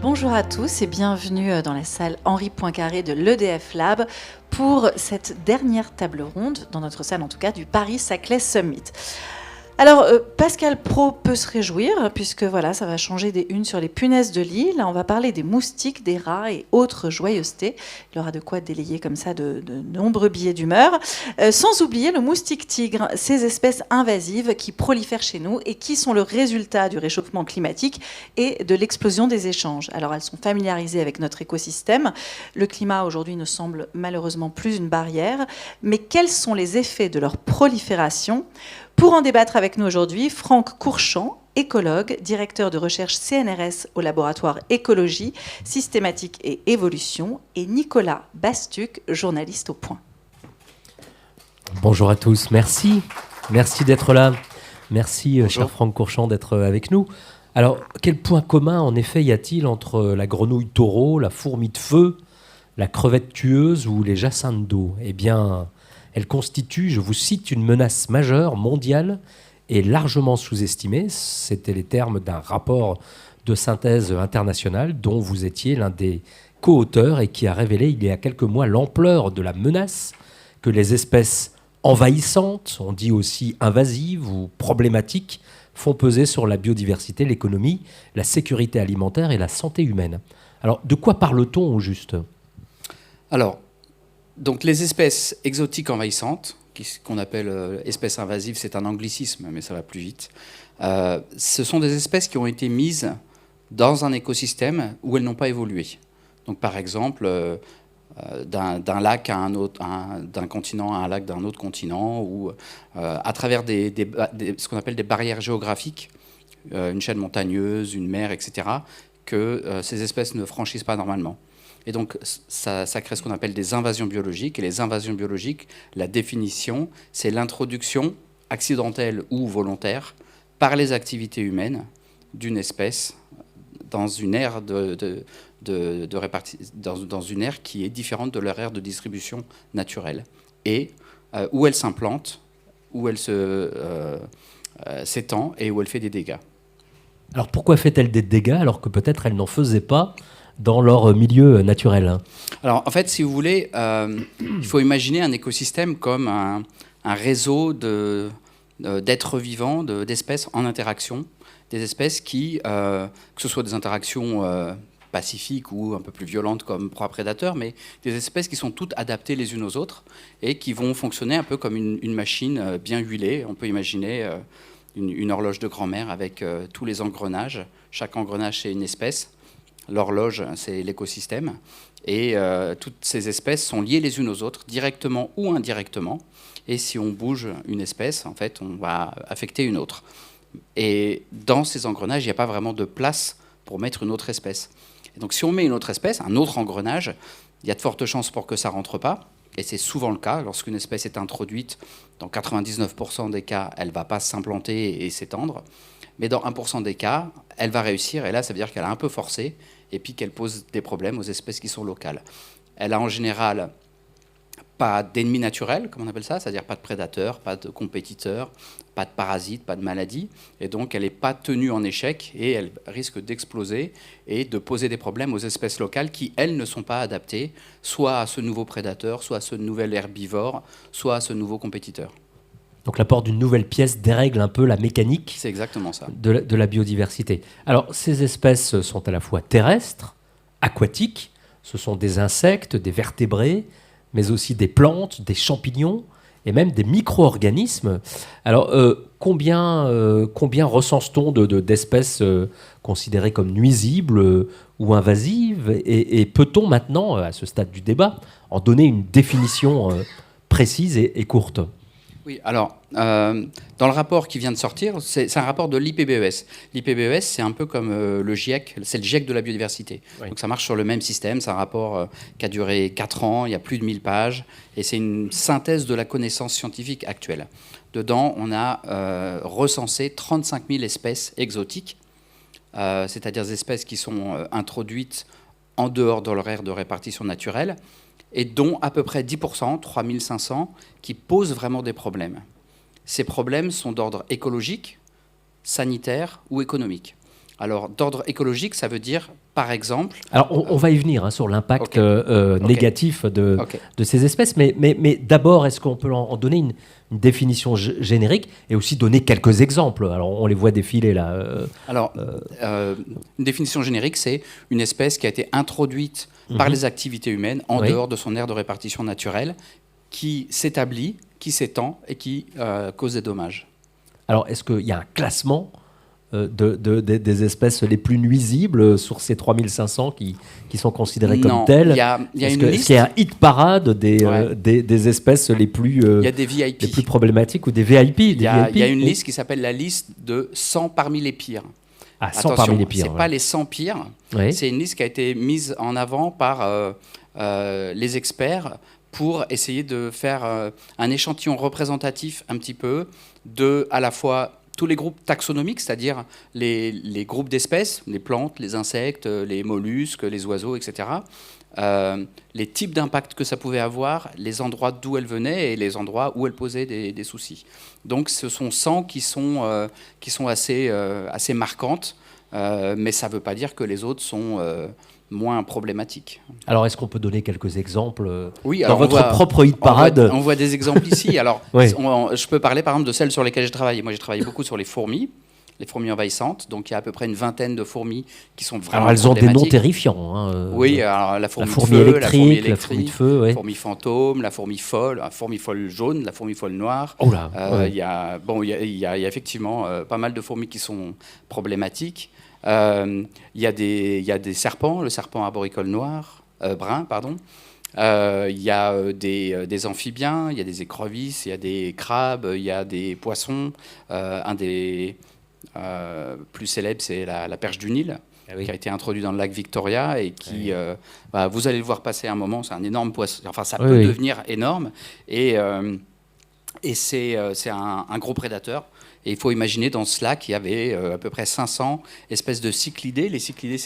Bonjour à tous et bienvenue dans la salle Henri Poincaré de l'EDF Lab pour cette dernière table ronde, dans notre salle en tout cas, du Paris-Saclay Summit. Alors, Pascal Praud peut se réjouir, puisque voilà, ça va changer des unes sur les punaises de lit. Là, on va parler des moustiques, des rats et autres joyeusetés. Il y aura de quoi délayer comme ça de nombreux billets d'humeur. Sans oublier le moustique tigre, ces espèces invasives qui prolifèrent chez nous et qui sont le résultat du réchauffement climatique et de l'explosion des échanges. Alors, elles sont familiarisées avec notre écosystème. Le climat, aujourd'hui, ne semble malheureusement plus une barrière. Mais quels sont les effets de leur prolifération ? Pour en débattre avec nous aujourd'hui, Franck Courchamp, écologue, directeur de recherche CNRS au laboratoire Écologie, Systématique et Évolution, et Nicolas Bastuc, journaliste au Point. Bonjour à tous, merci d'être là. Merci, cher Franck Courchamp, d'être avec nous. Alors, quel point commun, en effet, y a-t-il entre la grenouille taureau, la fourmi de feu, la crevette tueuse ou les jacinthes d'eau ? Eh bien, elle constitue, je vous cite, une menace majeure, mondiale et largement sous-estimée. C'était les termes d'un rapport de synthèse international dont vous étiez l'un des co-auteurs et qui a révélé il y a quelques mois l'ampleur de la menace que les espèces envahissantes, on dit aussi invasives ou problématiques, font peser sur la biodiversité, l'économie, la sécurité alimentaire et la santé humaine. Alors, de quoi parle-t-on au juste ? Alors, donc les espèces exotiques envahissantes, qu'on appelle espèces invasives, c'est un anglicisme, mais ça va plus vite. Ce sont des espèces qui ont été mises dans un écosystème où elles n'ont pas évolué. Donc par exemple, d'un lac à un autre, d'un continent à un lac d'un autre continent, ou à travers ce qu'on appelle des barrières géographiques, une chaîne montagneuse, une mer, etc., que ces espèces ne franchissent pas normalement. Et donc, ça crée ce qu'on appelle des invasions biologiques. Et les invasions biologiques, la définition, c'est l'introduction accidentelle ou volontaire par les activités humaines d'une espèce dans une aire dans une aire qui est différente de leur aire de distribution naturelle. Et où elle s'implante, où elle s'étend et où elle fait des dégâts. Alors pourquoi fait-elle des dégâts alors que peut-être elle n'en faisait pas dans leur milieu naturel ? Alors, en fait, si vous voulez, il faut imaginer un écosystème comme un réseau d'êtres vivants, d'espèces en interaction, des espèces qui, que ce soit des interactions pacifiques ou un peu plus violentes comme proie-prédateur, mais des espèces qui sont toutes adaptées les unes aux autres et qui vont fonctionner un peu comme une machine bien huilée. On peut imaginer une horloge de grand-mère avec tous les engrenages. Chaque engrenage, c'est une espèce. L'horloge, c'est l'écosystème. Et toutes ces espèces sont liées les unes aux autres, directement ou indirectement. Et si on bouge une espèce, en fait, on va affecter une autre. Et dans ces engrenages, il n'y a pas vraiment de place pour mettre une autre espèce. Et donc si on met une autre espèce, un autre engrenage, il y a de fortes chances pour que ça ne rentre pas. Et c'est souvent le cas. Lorsqu'une espèce est introduite, dans 99% des cas, elle ne va pas s'implanter et s'étendre. Mais dans 1% des cas, elle va réussir. Et là, ça veut dire qu'elle a un peu forcé et puis qu'elle pose des problèmes aux espèces qui sont locales. Elle a en général pas d'ennemis naturels, comme on appelle ça, c'est-à-dire pas de prédateurs, pas de compétiteurs, pas de parasites, pas de maladies. Et donc, elle n'est pas tenue en échec et elle risque d'exploser et de poser des problèmes aux espèces locales qui, elles, ne sont pas adaptées, soit à ce nouveau prédateur, soit à ce nouvel herbivore, soit à ce nouveau compétiteur. Donc l'apport d'une nouvelle pièce dérègle un peu la mécanique C'est exactement ça. de la biodiversité. Alors ces espèces sont à la fois terrestres, aquatiques, ce sont des insectes, des vertébrés, mais aussi des plantes, des champignons et même des micro-organismes. Alors combien recense-t-on d'espèces considérées comme nuisibles ou invasives et peut-on maintenant, à ce stade du débat, en donner une définition précise et courte ? Oui, alors, dans le rapport qui vient de sortir, c'est un rapport de l'IPBES. L'IPBES, c'est un peu comme le GIEC, c'est le GIEC de la biodiversité. Oui. Donc ça marche sur le même système, c'est un rapport qui a duré 4 ans, il y a plus de 1000 pages, et c'est une synthèse de la connaissance scientifique actuelle. Dedans, on a recensé 35 000 espèces exotiques, c'est-à-dire des espèces qui sont introduites en dehors de leur aire de répartition naturelle, et dont à peu près 10%, 3500, qui posent vraiment des problèmes. Ces problèmes sont d'ordre écologique, sanitaire ou économique. Alors, d'ordre écologique, ça veut dire, par exemple... Alors, on va y venir sur l'impact négatif de ces espèces, mais d'abord, est-ce qu'on peut en donner une définition générique et aussi donner quelques exemples? Alors, on les voit défiler là. Une définition générique, c'est une espèce qui a été introduite par les activités humaines en dehors de son aire de répartition naturelle, qui s'établit, qui s'étend et qui cause des dommages. Alors, est-ce qu'il y a un classement des espèces les plus nuisibles sur ces 3500 qui sont considérées comme telles? Il y a une liste. Est-ce qu'il y a un hit parade des espèces les plus, il y a des VIP. les plus problématiques ou des VIP? Il y a une liste qui s'appelle la liste de 100 parmi les pires. Ah, 100 parmi les pires. Ce n'est pas les 100 pires. Oui. C'est une liste qui a été mise en avant par les experts pour essayer de faire un échantillon représentatif un petit peu de à la fois tous les groupes taxonomiques, c'est-à-dire les groupes d'espèces, les plantes, les insectes, les mollusques, les oiseaux, etc. Les types d'impact que ça pouvait avoir, les endroits d'où elles venaient et les endroits où elles posaient des soucis. Donc ce sont 100 qui sont assez marquantes, mais ça ne veut pas dire que les autres sont moins problématiques. Alors, est-ce qu'on peut donner quelques exemples dans votre propre hit parade? On voit des exemples ici. Alors, oui. Je peux parler par exemple de celles sur lesquelles j'ai travaillé. Moi, j'ai travaillé beaucoup sur les fourmis envahissantes. Donc, il y a à peu près une vingtaine de fourmis qui sont vraiment problématiques. Alors, elles ont des noms terrifiants. Oui, alors la fourmi électrique, la fourmi de feu, la fourmi fantôme, la fourmi folle jaune, la fourmi folle noire. Oh là, il y a effectivement pas mal de fourmis qui sont problématiques. Il y a des serpents, le serpent arboricole brun, pardon. Il y a des amphibiens, il y a des écrevisses, il y a des crabes, il y a des poissons. Un des plus célèbres, c'est la perche du Nil, qui a été introduit dans le lac Victoria et qui, vous allez le voir passer un moment, c'est un énorme poisson. Enfin, ça peut devenir énorme et c'est un gros prédateur. Et il faut imaginer dans ce lac, il y avait à peu près 500 espèces de cyclidés. Les cyclidés,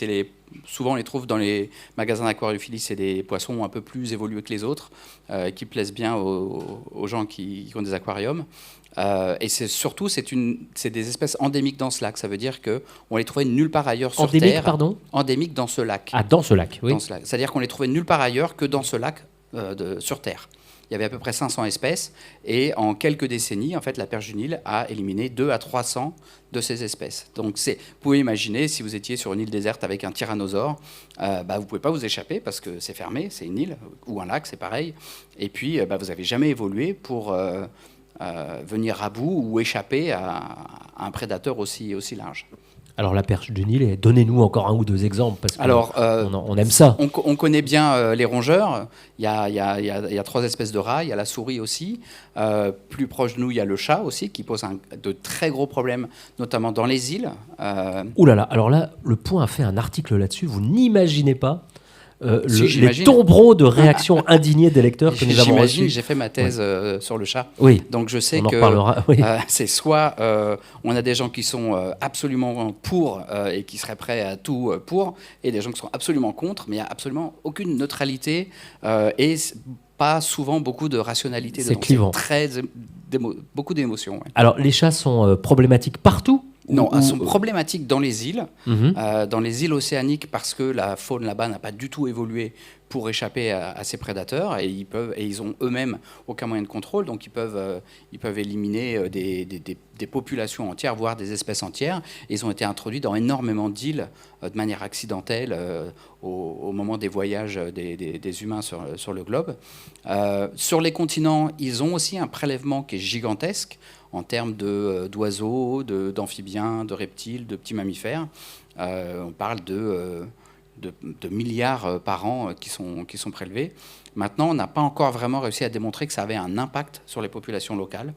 souvent on les trouve dans les magasins d'aquariophilie, c'est des poissons un peu plus évolués que les autres, qui plaisent bien aux gens qui ont des aquariums. Et c'est des espèces endémiques dans ce lac. Ça veut dire qu'on les trouvait nulle part ailleurs sur Terre. Endémiques, pardon ? Endémiques dans ce lac. Ah, dans ce lac, oui. C'est-à-dire qu'on les trouvait nulle part ailleurs que dans ce lac sur Terre. Il y avait à peu près 500 espèces et en quelques décennies, en fait, la perche du Nil a éliminé 200 à 300 de ces espèces. Donc, vous pouvez imaginer, si vous étiez sur une île déserte avec un tyrannosaure, vous ne pouvez pas vous échapper parce que c'est fermé, c'est une île, ou un lac, c'est pareil. Et puis, vous n'avez jamais évolué pour venir à bout ou échapper à un prédateur aussi large. Alors la perche du Nil, donnez-nous encore un ou deux exemples, parce qu'on aime ça. On connaît bien les rongeurs. Il y a 3 espèces de rats. Il y a la souris aussi. Plus proche de nous, il y a le chat aussi, qui pose de très gros problèmes, notamment dans les îles. Ouh là là, alors là, Le Point a fait un article là-dessus. Vous n'imaginez pas les tombereaux de réactions indignées des lecteurs que nous avons reçus. J'ai fait ma thèse sur le chat. Oui. Donc je sais on en reparlera. Oui. C'est soit on a des gens qui sont absolument pour et qui seraient prêts à tout pour, et des gens qui sont absolument contre, mais il n'y a absolument aucune neutralité et pas souvent beaucoup de rationalité. C'est clivant. Beaucoup d'émotions. Ouais. Alors les chats sont problématiques partout ? Non, elles sont problématiques dans les îles, dans les îles océaniques, parce que la faune là-bas n'a pas du tout évolué pour échapper à ces prédateurs, et ils ont eux-mêmes aucun moyen de contrôle, donc ils peuvent éliminer des populations entières, voire des espèces entières. Et ils ont été introduits dans énormément d'îles de manière accidentelle au moment des voyages des humains sur le globe. Sur les continents, ils ont aussi un prélèvement qui est gigantesque, en termes d'oiseaux, d'amphibiens, de reptiles, de petits mammifères. On parle de milliards par an qui sont prélevés. Maintenant, on n'a pas encore vraiment réussi à démontrer que ça avait un impact sur les populations locales.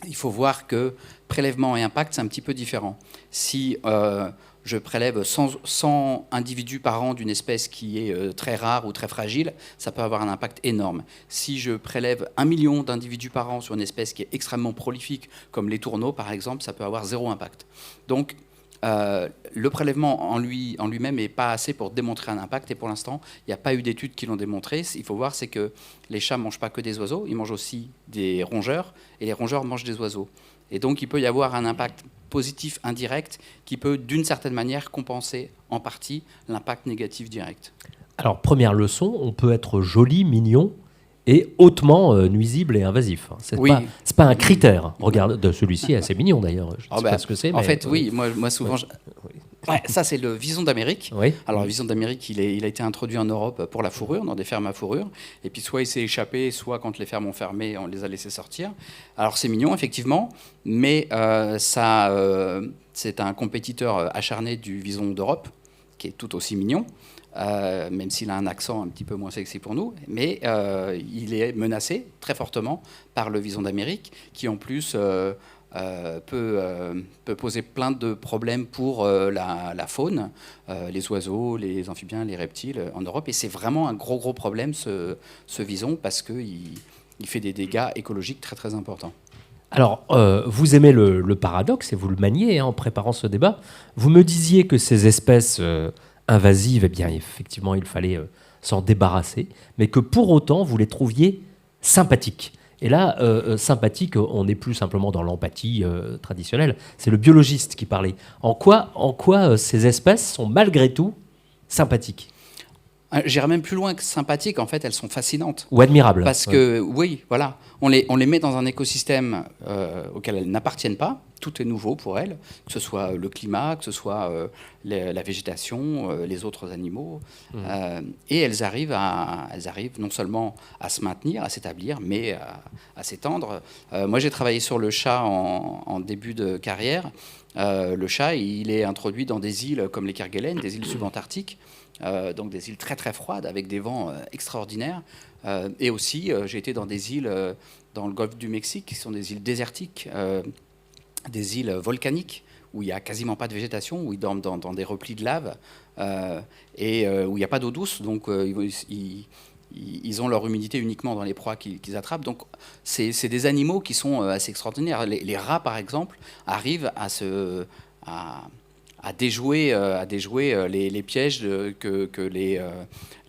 Il faut voir que prélèvement et impact, c'est un petit peu différent. Si je prélève 100 individus par an d'une espèce qui est très rare ou très fragile, ça peut avoir un impact énorme. Si je prélève 1 million d'individus par an sur une espèce qui est extrêmement prolifique, comme les tourneaux par exemple, ça peut avoir 0 impact. Donc le prélèvement en lui-même n'est pas assez pour démontrer un impact, et pour l'instant, il n'y a pas eu d'études qui l'ont démontré. Il faut voir, c'est que les chats ne mangent pas que des oiseaux, ils mangent aussi des rongeurs, et les rongeurs mangent des oiseaux. Et donc il peut y avoir un impact positif indirect qui peut, d'une certaine manière, compenser en partie l'impact négatif direct. Alors, première leçon, on peut être joli, mignon et hautement nuisible et invasif. C'est pas un critère. Regarde, de celui-ci est assez mignon d'ailleurs. Je ne sais pas ce que c'est. En fait, oui, moi souvent... Ouais, ça, c'est le vison d'Amérique. Oui. Alors, le vison d'Amérique, il a été introduit en Europe pour la fourrure, dans des fermes à fourrure. Et puis, soit il s'est échappé, soit quand les fermes ont fermé, on les a laissés sortir. Alors, c'est mignon, effectivement, mais c'est un compétiteur acharné du vison d'Europe, qui est tout aussi mignon, même s'il a un accent un petit peu moins sexy pour nous. Mais il est menacé très fortement par le vison d'Amérique, qui en plus... peut poser plein de problèmes pour la faune, les oiseaux, les amphibiens, les reptiles en Europe. Et c'est vraiment un gros problème, ce vison, parce qu'il fait des dégâts écologiques très, très importants. Alors, vous aimez le paradoxe et vous le maniez en préparant ce débat. Vous me disiez que ces espèces invasives, eh bien, effectivement, il fallait s'en débarrasser, mais que pour autant, vous les trouviez sympathiques. Et là, sympathique, on n'est plus simplement dans l'empathie traditionnelle. C'est le biologiste qui parlait. En quoi ces espèces sont malgré tout sympathiques ? J'irais même plus loin que sympathiques. En fait, elles sont fascinantes. Ou admirables. Parce que, oui, voilà, on les met dans un écosystème auquel elles n'appartiennent pas. Tout est nouveau pour elles, que ce soit le climat, que ce soit la végétation, les autres animaux. Et elles arrivent non seulement à se maintenir, à s'établir, mais à s'étendre. Moi, j'ai travaillé sur le chat en début de carrière. Le chat, il est introduit dans des îles comme les Kerguelen, des îles subantarctiques. Donc des îles très très froides avec des vents extraordinaires. Et aussi, j'ai été dans des îles dans le golfe du Mexique, qui sont des îles désertiques, des îles volcaniques, où il n'y a quasiment pas de végétation, où ils dorment dans des replis de lave, et où il n'y a pas d'eau douce. Donc ils ont leur humidité uniquement dans les proies qu'ils attrapent. Donc c'est des animaux qui sont assez extraordinaires. Les rats, par exemple, arrivent à déjouer les pièges que les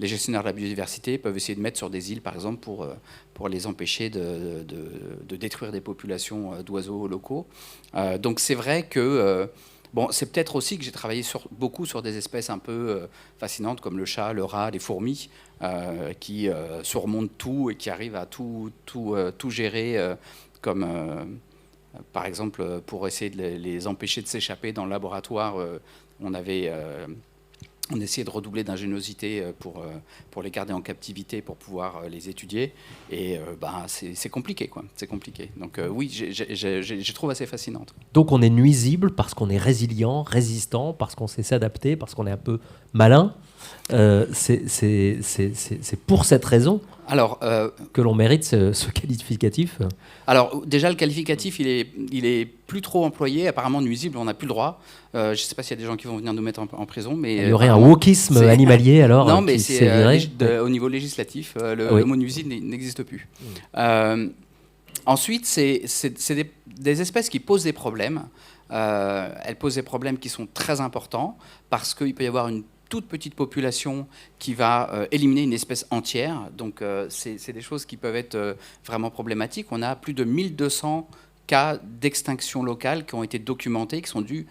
gestionnaires de la biodiversité peuvent essayer de mettre sur des îles, par exemple, pour les empêcher de détruire des populations d'oiseaux locaux. Donc c'est vrai que... c'est peut-être aussi que j'ai travaillé beaucoup sur des espèces un peu fascinantes, comme le chat, le rat, les fourmis, qui surmontent tout et qui arrivent à tout gérer comme... Par exemple, pour essayer de les empêcher de s'échapper dans le laboratoire, on essayait de redoubler d'ingéniosité pour les garder en captivité, pour pouvoir les étudier. Et c'est compliqué, quoi. C'est compliqué. Donc oui, je trouve assez fascinante. Donc on est nuisible parce qu'on est résilient, résistant, parce qu'on sait s'adapter, parce qu'on est un peu malin. C'est pour cette raison que l'on mérite ce qualificatif. Alors déjà, le qualificatif, il est plus trop employé. Apparemment, nuisible, on n'a plus le droit. Je ne sais pas s'il y a des gens qui vont venir nous mettre en prison. Mais il y aurait un wokisme animalier alors. Non, mais c'est au niveau législatif. Le mot nuisible n'existe plus. Ensuite, c'est des espèces qui posent des problèmes. Elles posent des problèmes qui sont très importants parce qu'il peut y avoir une toute petite population qui va éliminer une espèce entière. Donc, c'est des choses qui peuvent être vraiment problématiques. On a plus de 1200 cas d'extinction locale qui ont été documentés, qui sont dus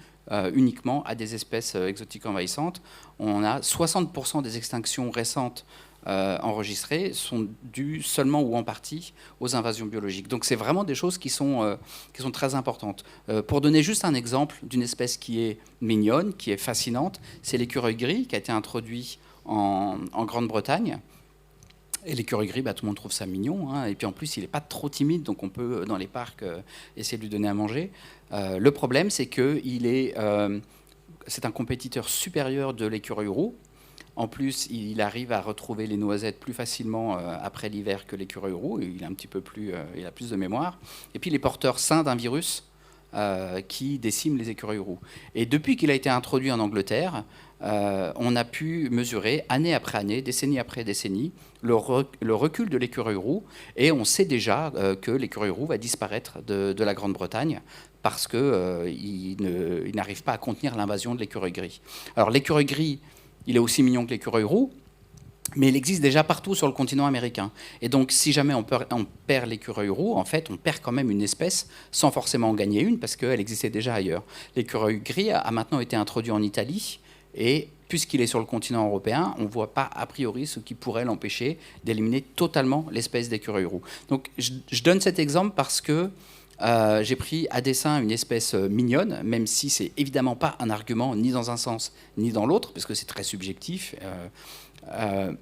uniquement à des espèces exotiques envahissantes. On a 60% des extinctions récentes enregistrées sont dues seulement ou en partie aux invasions biologiques. Donc c'est vraiment des choses qui sont très importantes. Pour donner juste un exemple d'une espèce qui est mignonne, qui est fascinante, c'est l'écureuil gris qui a été introduit en Grande-Bretagne. Et l'écureuil gris, tout le monde trouve ça mignon, hein. Et puis en plus, il n'est pas trop timide, donc on peut, dans les parcs, essayer de lui donner à manger. Le problème, c'est que c'est un compétiteur supérieur de l'écureuil roux. En plus, il arrive à retrouver les noisettes plus facilement après l'hiver que l'écureuil roux. Il est un petit peu il a plus de mémoire. Et puis, il est porteur sain d'un virus qui décime les écureuils roux. Et depuis qu'il a été introduit en Angleterre, on a pu mesurer année après année, décennie après décennie, le recul de l'écureuil roux. Et on sait déjà que l'écureuil roux va disparaître de la Grande-Bretagne parce qu'il n'arrive pas à contenir l'invasion de l'écureuil gris. Alors l'écureuil gris, il est aussi mignon que l'écureuil roux, Mais il existe déjà partout sur le continent américain. Et donc, si jamais on perd l'écureuil roux, en fait, on perd quand même une espèce sans forcément en gagner une, parce qu'elle existait déjà ailleurs. L'écureuil gris a maintenant été introduit en Italie, et puisqu'il est sur le continent européen, on ne voit pas a priori ce qui pourrait l'empêcher d'éliminer totalement l'espèce d'écureuil roux. Donc, je donne cet exemple parce que j'ai pris à dessein une espèce mignonne, même si c'est évidemment pas un argument ni dans un sens ni dans l'autre, parce que c'est très subjectif.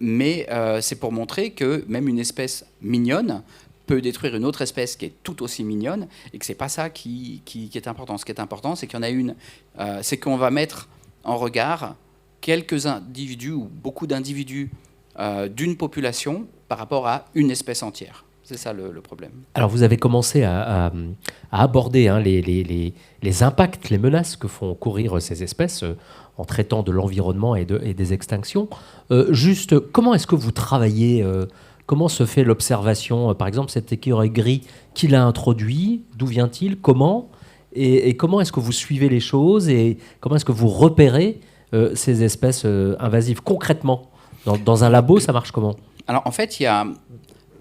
Mais c'est pour montrer que même une espèce mignonne peut détruire une autre espèce qui est tout aussi mignonne, et que c'est pas ça qui est important. Ce qui est important, c'est qu'il y en a une, c'est qu'on va mettre en regard quelques individus ou beaucoup d'individus d'une population par rapport à une espèce entière. C'est ça le problème. Alors vous avez commencé à aborder les impacts, les menaces que font courir ces espèces en traitant de l'environnement et des extinctions. Juste, comment est-ce que vous travaillez comment se fait l'observation? Par exemple, cet écureuil gris, qui l'a introduit? D'où vient-il? Comment? Et comment est-ce que vous suivez les choses? Et comment est-ce que vous repérez ces espèces invasives concrètement? Dans un labo, ça marche comment? Alors en fait,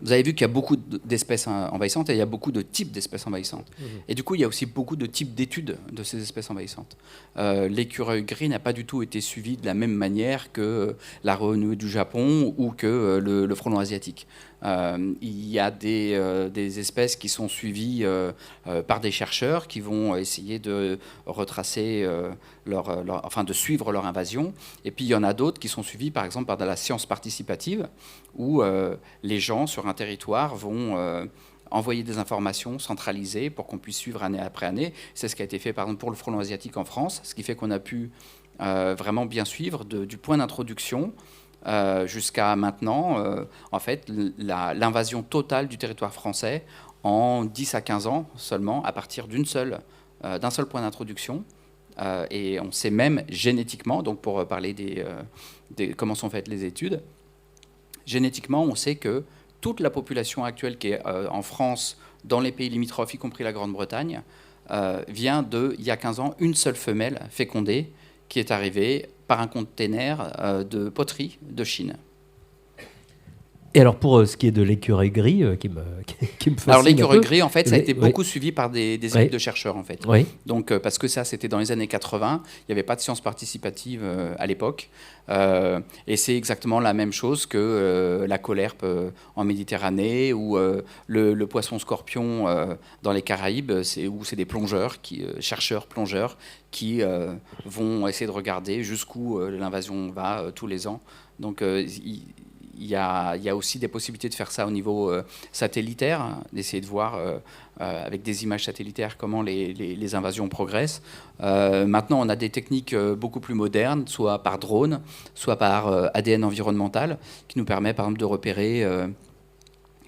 vous avez vu qu'il y a beaucoup d'espèces envahissantes et il y a beaucoup de types d'espèces envahissantes. Et du coup, il y a aussi beaucoup de types d'études de ces espèces envahissantes. L'écureuil gris n'a pas du tout été suivi de la même manière que la renouée du Japon ou que le frelon asiatique. Il y a des espèces qui sont suivies par des chercheurs qui vont essayer de retracer enfin de suivre leur invasion. Et puis il y en a d'autres qui sont suivies par exemple par de la science participative où les gens sur un territoire vont envoyer des informations centralisées pour qu'on puisse suivre année après année. C'est ce qui a été fait par exemple pour le frelon asiatique en France, ce qui fait qu'on a pu vraiment bien suivre du point d'introduction jusqu'à maintenant, en fait, l'invasion totale du territoire français en 10 à 15 ans seulement, à partir d'un seul point d'introduction. Et on sait même génétiquement, donc pour parler comment sont faites les études, génétiquement, on sait que toute la population actuelle qui est en France, dans les pays limitrophes, y compris la Grande-Bretagne, vient il y a 15 ans, une seule femelle fécondée qui est arrivée par un container de poterie de Chine. Et alors pour ce qui est de l'écureuil gris, qui me fascine. Alors l'écureuil gris, en fait, ça a été beaucoup suivi par des équipes de chercheurs, en fait. Oui. Donc parce que ça, c'était dans les années 80, il n'y avait pas de sciences participatives à l'époque, et c'est exactement la même chose que la caulerpe en Méditerranée ou le poisson scorpion dans les Caraïbes, où c'est des plongeurs, chercheurs plongeurs, qui vont essayer de regarder jusqu'où l'invasion va tous les ans. Donc il y a aussi des possibilités de faire ça au niveau satellitaire, d'essayer de voir avec des images satellitaires comment les invasions progressent. Maintenant, on a des techniques beaucoup plus modernes, soit par drone, soit par ADN environnemental, qui nous permet par exemple de repérer,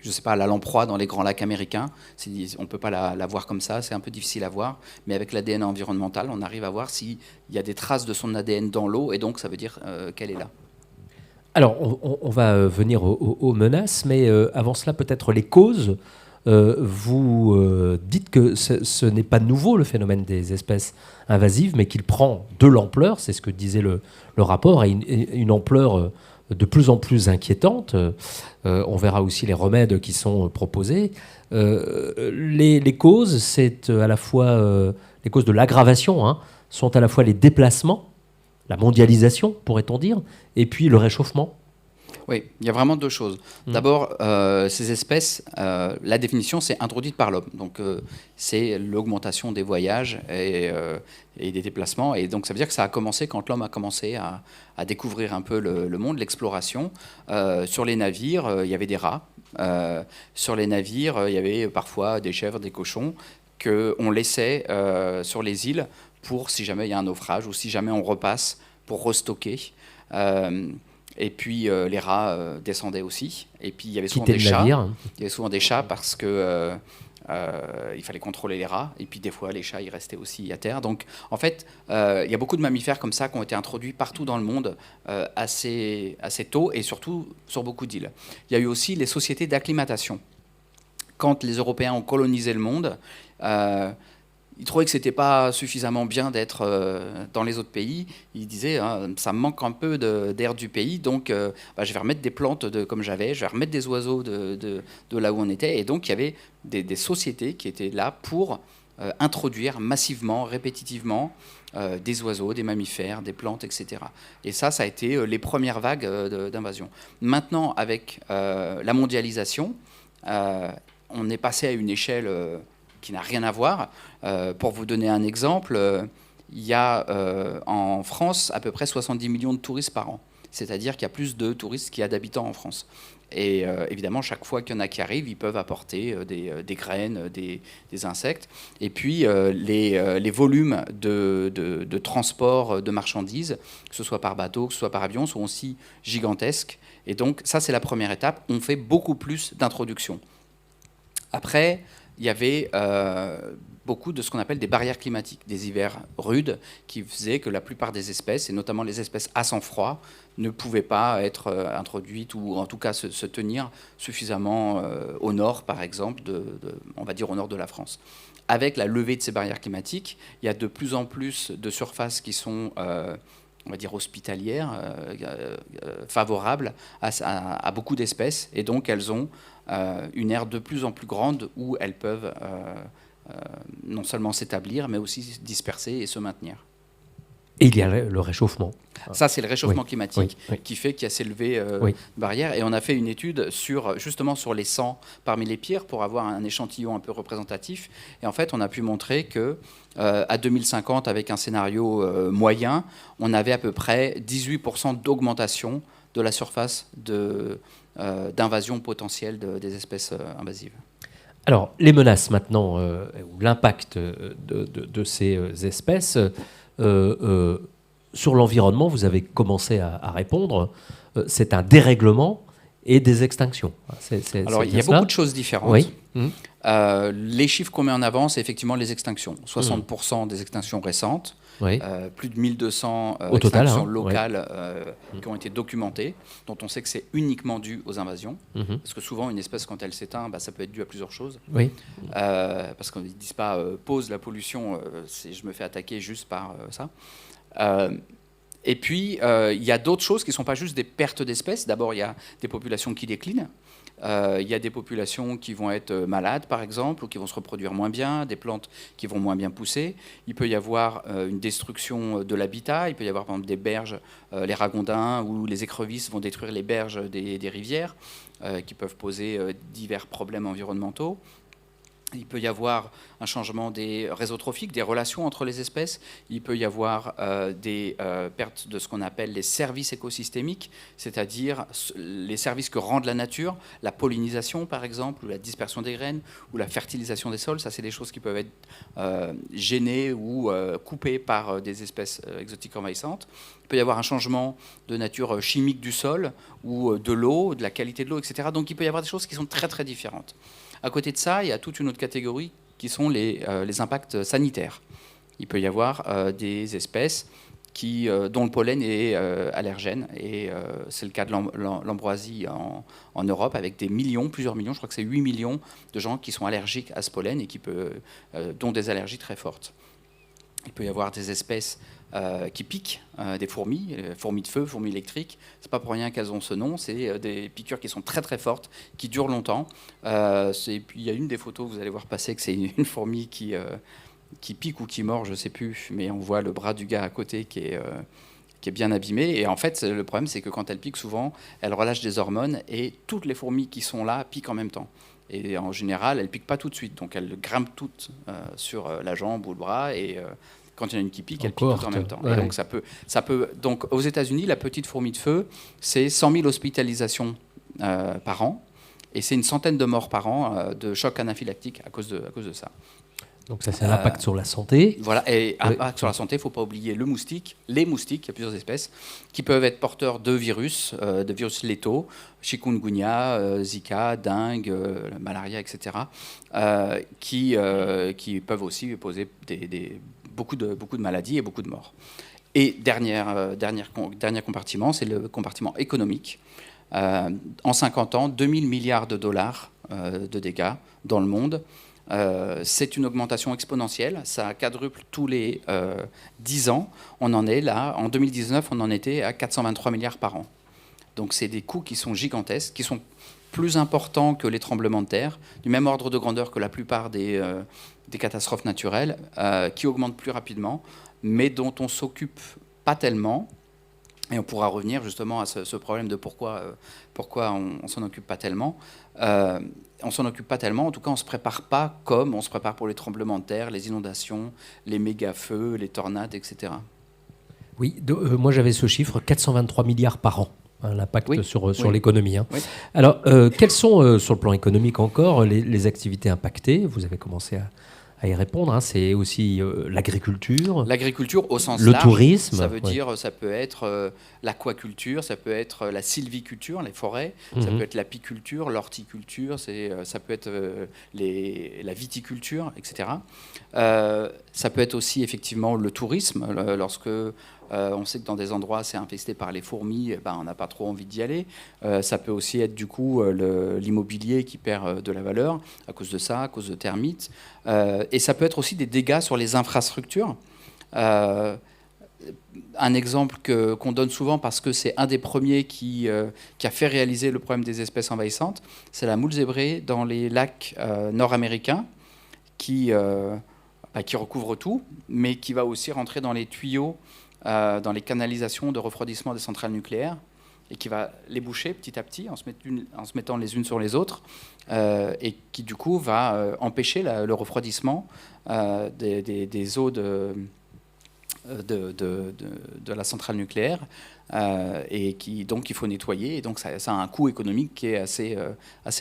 je ne sais pas, la lamproie dans les grands lacs américains. On ne peut pas la voir comme ça, c'est un peu difficile à voir, mais avec l'ADN environnemental, on arrive à voir s'il y a des traces de son ADN dans l'eau, et donc ça veut dire qu'elle est là. Alors, on va venir aux menaces, mais avant cela, peut-être les causes. Vous dites que ce n'est pas nouveau, le phénomène des espèces invasives, mais qu'il prend de l'ampleur, c'est ce que disait le rapport, et une ampleur de plus en plus inquiétante. On verra aussi les remèdes qui sont proposés. Les causes, c'est à la fois les causes de l'aggravation, hein, sont à la fois les déplacements, la mondialisation, pourrait-on dire, et puis le réchauffement. Oui, il y a vraiment deux choses. D'abord, ces espèces, la définition, c'est introduite par l'homme. Donc, c'est l'augmentation des voyages et des déplacements. Et donc, ça veut dire que ça a commencé quand l'homme a commencé à découvrir un peu le monde, l'exploration. Sur les navires, il y avait des rats. Sur les navires, il y avait parfois des chèvres, des cochons qu'on laissait sur les îles pour si jamais il y a un naufrage ou si jamais on repasse pour restocker. Et puis les rats descendaient aussi. Et puis il y avait souvent des chats. Il y avait souvent des chats parce que il fallait contrôler les rats. Et puis des fois les chats ils restaient aussi à terre. Donc en fait il y a beaucoup de mammifères comme ça qui ont été introduits partout dans le monde assez tôt et surtout sur beaucoup d'îles. Il y a eu aussi les sociétés d'acclimatation. Quand les Européens ont colonisé le monde, il trouvait que c'était pas suffisamment bien d'être dans les autres pays. Il disait, hein, ça me manque un peu d'air du pays, donc je vais remettre des plantes comme j'avais, je vais remettre des oiseaux de là où on était. Et donc il y avait des sociétés qui étaient là pour introduire massivement, répétitivement, des oiseaux, des mammifères, des plantes, etc. Et ça a été les premières vagues d'invasion. Maintenant, avec la mondialisation, on est passé à une échelle qui n'a rien à voir. Pour vous donner un exemple, il y a en France à peu près 70 millions de touristes par an. C'est-à-dire qu'il y a plus de touristes qu'il y a d'habitants en France. Et évidemment, chaque fois qu'il y en a qui arrivent, ils peuvent apporter des graines, des insectes. Et puis, les volumes de transport de marchandises, que ce soit par bateau, que ce soit par avion, sont aussi gigantesques. Et donc, ça, c'est la première étape. On fait beaucoup plus d'introduction. Après, il y avait beaucoup de ce qu'on appelle des barrières climatiques, des hivers rudes qui faisaient que la plupart des espèces, et notamment les espèces à sang froid, ne pouvaient pas être introduites ou en tout cas se tenir suffisamment au nord, par exemple, on va dire au nord de la France. Avec la levée de ces barrières climatiques, il y a de plus en plus de surfaces qui sont on va dire hospitalières, favorables à beaucoup d'espèces, et donc elles ont une aire de plus en plus grande où elles peuvent non seulement s'établir, mais aussi se disperser et se maintenir. Et il y a le réchauffement. Ça, c'est le réchauffement climatique oui. qui fait qu'il y a ces levées barrières. Et on a fait une étude justement sur les 100 parmi les pires pour avoir un échantillon un peu représentatif. Et en fait, on a pu montrer que à 2050, avec un scénario moyen, on avait à peu près 18% d'augmentation de la surface d'invasion potentielle des espèces invasives. Alors, les menaces maintenant, ou l'impact de ces espèces sur l'environnement, vous avez commencé à répondre. C'est un dérèglement et des extinctions. Alors, il y a beaucoup de choses différentes. Oui. Les chiffres qu'on met en avant, c'est effectivement les extinctions. 60% des extinctions récentes, plus de 1200 extinctions locales qui ont été documentées, dont on sait que c'est uniquement dû aux invasions. Parce que souvent, une espèce, quand elle s'éteint, ça peut être dû à plusieurs choses. Parce qu'on ne disent pas pause la pollution, je me fais attaquer juste par ça. Et puis, il y a d'autres choses qui ne sont pas juste des pertes d'espèces. D'abord, il y a des populations qui déclinent. Il y a des populations qui vont être malades, par exemple, ou qui vont se reproduire moins bien, des plantes qui vont moins bien pousser. Il peut y avoir une destruction de l'habitat. Il peut y avoir, par exemple, des berges, les ragondins ou les écrevisses vont détruire les berges des rivières, qui peuvent poser divers problèmes environnementaux. Il peut y avoir un changement des réseaux trophiques, des relations entre les espèces. Il peut y avoir des pertes de ce qu'on appelle les services écosystémiques, c'est-à-dire les services que rend la nature, la pollinisation par exemple, ou la dispersion des graines, ou la fertilisation des sols. Ça, c'est des choses qui peuvent être gênées ou coupées par des espèces exotiques envahissantes. Il peut y avoir un changement de nature chimique du sol, ou de l'eau, de la qualité de l'eau, etc. Donc il peut y avoir des choses qui sont très très différentes. À côté de ça, il y a toute une autre catégorie qui sont les impacts sanitaires. Il peut y avoir des espèces dont le pollen est allergène, et c'est le cas de l'ambroisie en Europe, avec plusieurs millions, je crois que c'est 8 millions de gens qui sont allergiques à ce pollen et dont des allergies très fortes. Il peut y avoir des espèces qui piquent, des fourmis de feu, fourmis électriques. C'est pas pour rien qu'elles ont ce nom. C'est des piqûres qui sont très très fortes, qui durent longtemps. Puis il y a une des photos que vous allez voir passer, que c'est une fourmi qui pique ou qui mord, je sais plus, mais on voit le bras du gars à côté qui est bien abîmé. Et en fait, le problème, c'est que quand elle pique, souvent, elle relâche des hormones et toutes les fourmis qui sont là piquent en même temps. Et en général, elles piquent pas tout de suite, donc elles grimpent toutes sur la jambe ou le bras, et quand il y en a une qui pique, elle pique toutes en même temps. Et donc ça peut. Donc aux États-Unis, la petite fourmi de feu, c'est 100 000 hospitalisations par an, et c'est une centaine de morts par an de choc anaphylactique à cause de ça. Donc ça, c'est un impact sur la santé. Voilà, et impact sur la santé, il ne faut pas oublier les moustiques, il y a plusieurs espèces, qui peuvent être porteurs de virus létaux, chikungunya, Zika, dengue, malaria, etc., qui peuvent aussi poser beaucoup de maladies et beaucoup de morts. Et dernier compartiment, c'est le compartiment économique. En 50 ans, 2000 milliards de dollars de dégâts dans le monde. c'est une augmentation exponentielle, ça quadruple tous les 10 ans. On en est là, en 2019, on en était à 423 milliards par an. Donc c'est des coûts qui sont gigantesques, qui sont plus importants que les tremblements de terre, du même ordre de grandeur que la plupart des catastrophes naturelles, qui augmentent plus rapidement, mais dont on ne s'occupe pas tellement. Et on pourra revenir justement à ce problème de pourquoi on s'en occupe pas tellement. On s'en occupe pas tellement, en tout cas on ne se prépare pas comme on se prépare pour les tremblements de terre, les inondations, les méga-feux, les tornades, etc. Oui, moi j'avais ce chiffre, 423 milliards par an, hein, l'impact sur l'économie. Hein. Oui. Alors, quelles sont, sur le plan économique encore, les activités impactées? Vous avez commencé à y répondre. Hein. C'est aussi l'agriculture. L'agriculture au sens le large. Tourisme. Ça veut dire, ça peut être l'aquaculture, ça peut être la sylviculture, les forêts, ça peut être l'apiculture, l'horticulture, ça peut être la viticulture, etc. Ça peut être aussi effectivement le tourisme, lorsque on sait que dans des endroits c'est infesté par les fourmis, on n'a pas trop envie d'y aller. Ça peut aussi être du coup l'immobilier qui perd de la valeur à cause de ça, à cause de termites. Et ça peut être aussi des dégâts sur les infrastructures. Un exemple qu'on donne souvent parce que c'est un des premiers qui a fait réaliser le problème des espèces envahissantes, c'est la moule zébrée dans les lacs nord-américains qui recouvre tout, mais qui va aussi rentrer dans les tuyaux, dans les canalisations de refroidissement des centrales nucléaires, et qui va les boucher petit à petit en se mettant les unes sur les autres, et qui du coup va empêcher le refroidissement des eaux de la centrale nucléaire, et donc il faut nettoyer, et donc ça a un coût économique qui est assez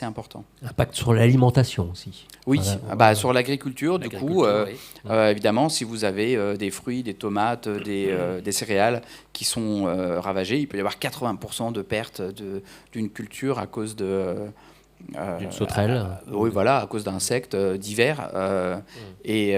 important. Impact sur l'alimentation aussi. Oui, voilà. Sur l'agriculture, du coup, évidemment, si vous avez des fruits, des tomates, des céréales qui sont ravagées, il peut y avoir 80% de pertes d'une culture à cause d'une sauterelle. Oui, voilà, à cause d'insectes divers, et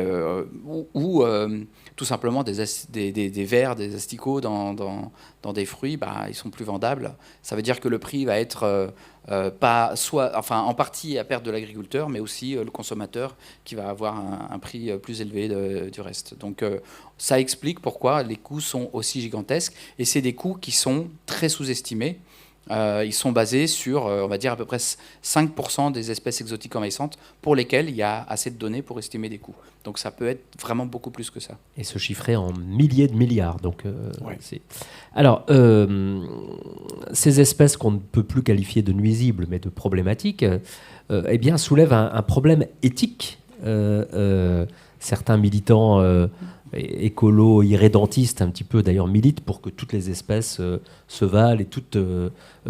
tout simplement des vers, des asticots dans des fruits, ils sont plus vendables. Ça veut dire que le prix va être en partie à perte de l'agriculteur, mais aussi le consommateur qui va avoir un prix plus élevé du reste. Donc ça explique pourquoi les coûts sont aussi gigantesques, et c'est des coûts qui sont très sous-estimés. Ils sont basés sur, on va dire, à peu près 5% des espèces exotiques envahissantes pour lesquelles il y a assez de données pour estimer des coûts. Donc ça peut être vraiment beaucoup plus que ça. Et se chiffrer en milliers de milliards. Donc, Alors, ces espèces qu'on ne peut plus qualifier de nuisibles, mais de problématiques, soulèvent un problème éthique. Certains militants écolos, irrédentistes, un petit peu d'ailleurs, militent pour que toutes les espèces se valent et toutes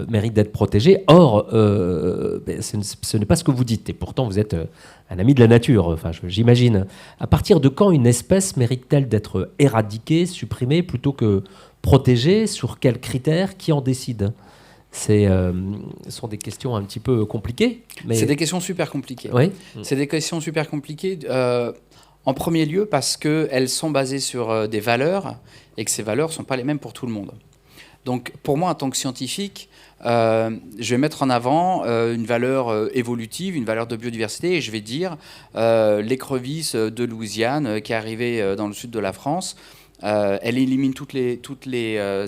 méritent d'être protégées. Or, ce n'est pas ce que vous dites. Et pourtant, vous êtes un ami de la nature, j'imagine. À partir de quand une espèce mérite-t-elle d'être éradiquée, supprimée, plutôt que protégée? Sur quels critères? Qui en décide? Ce sont des questions un petit peu compliquées. Mais... C'est des questions super compliquées. Oui. C'est des questions super compliquées. En premier lieu, parce qu'elles sont basées sur des valeurs, et que ces valeurs ne sont pas les mêmes pour tout le monde. Donc, pour moi, en tant que scientifique, je vais mettre en avant une valeur évolutive, une valeur de biodiversité, et je vais dire l'écrevisse de Louisiane qui est arrivée dans le sud de la France. Elle élimine toutes les